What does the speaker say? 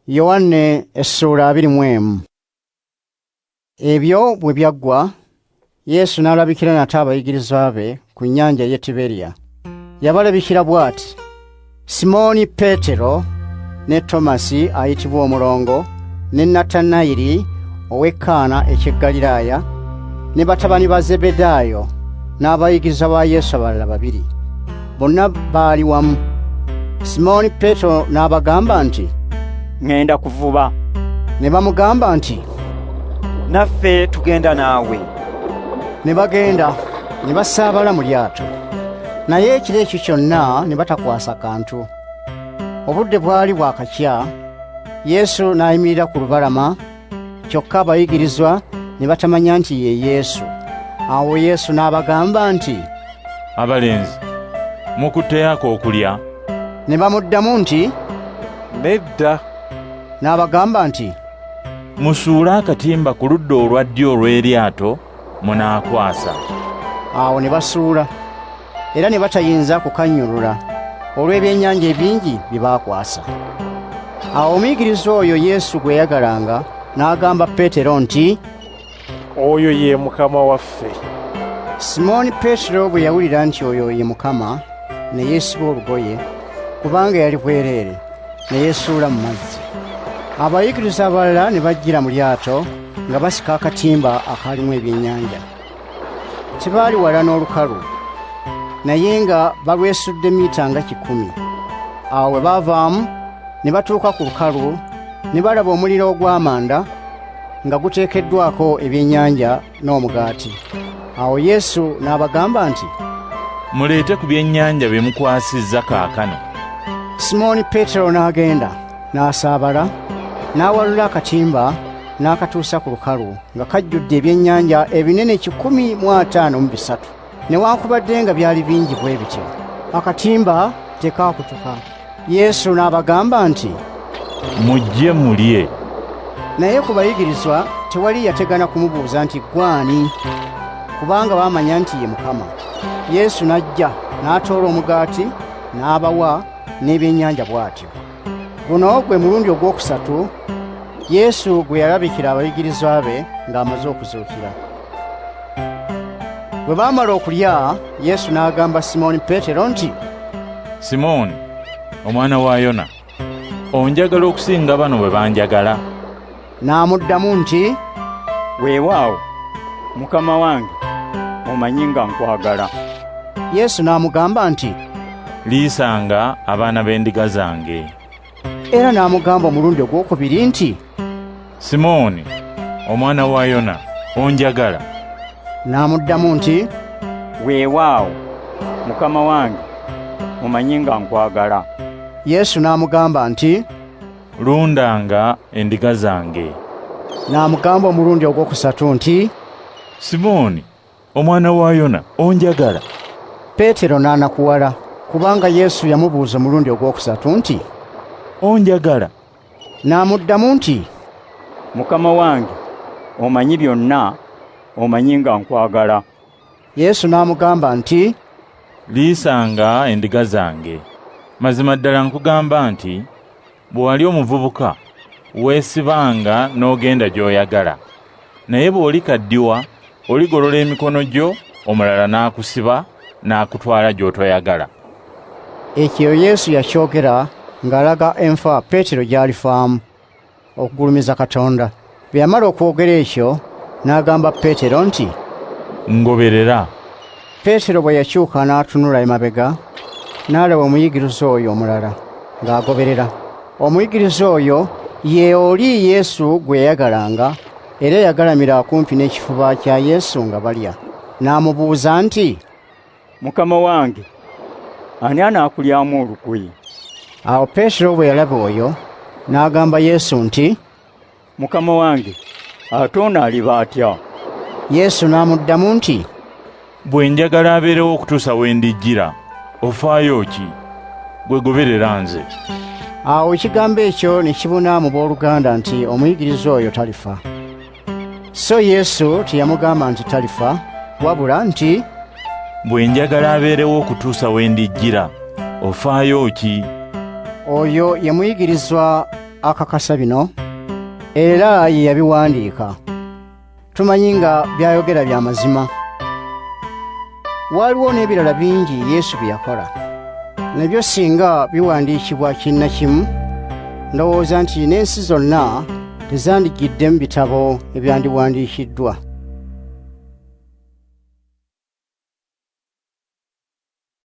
Yokaana Essuula 21. Ebyo bwe byaggwa, Yesu n'alabikira nate abayigirizwa be ku nnyanja y'e Tiberiya. Yabalabikira bw'ati: Simooni Peetero, ne Tomasi ayitibwa Omulongo, ne Natanayiri ow'e Kaana eky'e Ggaliraaya, ne batabani ba Zebedaayo, n'abayigirizwa ba Yesu abalala 2. Bonna baali wamu. Simooni Peetero n'abagamba nti, Ngenda kuvuba. Ne bamugamba nti, Naffe tugenda naawe. Ne bagenda, ne basaabala mu lyato. Naye ekiro ekyo kyonna ne batakwasa kantu. Obudde bwali bwakakya, Yesu n'ayimirira ku lubalama, kyokka abayigirizwa ne batamanya nti ye Yesu. Awo Yesu n'abagamba nti, Abalenzi, mukutteyo ak'okulya? Ne bamuddamu nti, Nedda. N'abagamba nti, Musuule akatimba ku ludda olwa ddyo olw'eryato munaakwasa. Awo ne basuula, era ne batayinza kukannyulula olw'ebyennyanja ebingi bye baakwasa. Awo omuyigiriza oyo Yesu gwe yayagalanga n'agamba Peetero nti, Oyo ye Mukama waffe. Simooni Peetero bwe yawulira nti oyo ye Mukama, ne yeesiba olugoye, kubanga yali bwereere, ne yeesuula mu mazzi. Abayigirizwa abalala ne bajjira mu lyato nga basika akatimba akaalimu ebyennyanja. Tebaali wala n'olukalu, naye nga balwesudde mita nga 100. Awo bwe baavaamu ne batuuka ku lukalu, ne balaba omuliro ogw'amanda nga guteekeddwako ebyennyanja n'omugaati. Awo Yesu n'abagamba nti, Muleete ku byennyanja bye mukwasizza kaakano. Simooni Peetero n'agenda, n'asaabala, n'awalula akatimba n'akatuusa ku lukalu nga kajjudde ebyennyanja ebinene 153. Newankubadde nga byali bingi bwe bityo, akatimba tekaakutuka. Yesu n'abagamba nti, Mujje mulye. Naye ku bayigirizwa tewali yategana kumubuuza nti gwani, kubanga baamanya nti ye Mukama. Yesu n'ajja n'atoola omugaati n'abawa n'ebyennyanja bw'atyo. Guno gwe mulundi ogwokusatu Yesu gwe yalabikira abayigirizwa be ng'amaze okuzuukira. Bwe baamala okulya, Yesu n'agamba Simooni Peetero nti, Simooni, omwana wa Yona, onjagala okusinga bano bwe banjagala? N'amuddamu nti, Weewaawo, Mukama wange, omanyi nga nkwagala. Yesu n'amugamba nti, Liisanga abaana b'endiga zange. Era n'amugamba omulundi ogwokubiri nti, Simooni, omwana wa Yona, onjagala? N'amuddamu nti, Weewaawo, Mukama wange, omanyi nga nkwagala. Yesu n'amugamba nti, Lundanga endiga zange. N'amugamba omulundi ogwokusatu nti, Simooni, omwana wa Yona, onjagala? Peetero n'anakuwala, kubanga Yesu yamubuuza omulundi ogwokusatu nti, Onjagala? N'amuddamu nti, Mukama wange, omanyi byonna, omanyi nga nkwagala. Yesu n'amugamba nti, Liisanga endiga zange. Mazima ddala nkugamba nti, bwe wali omuvubuka, weesibanga n'ogenda gy'oyagala. Naye bw'olikaddiwa, oligolola emikono gyo, omulala n'akusiba, n'akutwala gy'otoyagala. Ekyo Yesu yakyogera ng'alaga enfa Peetero gy'alifaamu, okugulumiza Katonda. Bwe yamala okwogera ekyo, n'agamba Peetero nti, Ngoberera. Peetero bwe yakyuka n'atunula emabega, n'alaba omuyigiriza oyo omulala ng'agoberera. Omuyigiriza oyo ye oli Yesu gwe yayagalanga, era yagalamira kumpi n'ekifuba kya Yesu nga balya. N'amubuuza nti, Mukama wange, ani anaakulyamu olukwe? Awo Peetero bwe yalaba oyo, n'agamba Yesu nti, Mukama wange, ate ono aliba atya? Yesu n'amuddamu nti, Bwe njagala abeerewo okutuusa we ndijjira, ofaayo ki? Gwe goberera nze. Awo ekigambo ekyo ne kibuna mu booluganda nti omuyigiriza oyo talifa. So Yesu teyamugamba nti talifa, wabula nti, Bwe njagala abeerewo okutuusa we ndijjira, ofaayo ki? Oyo ye muyigirizwa akakasa bino era ye yabiwandiika. Tumanyi nga byayogera bya mazima. Waliwo n'ebirala bingi Yesu bye yakola, nabyo singa biwandiikibwa kinnakimu, ndowooza nti n'ensi zonna tezandigiddemu bitabo ebyandiwandiikiddwa.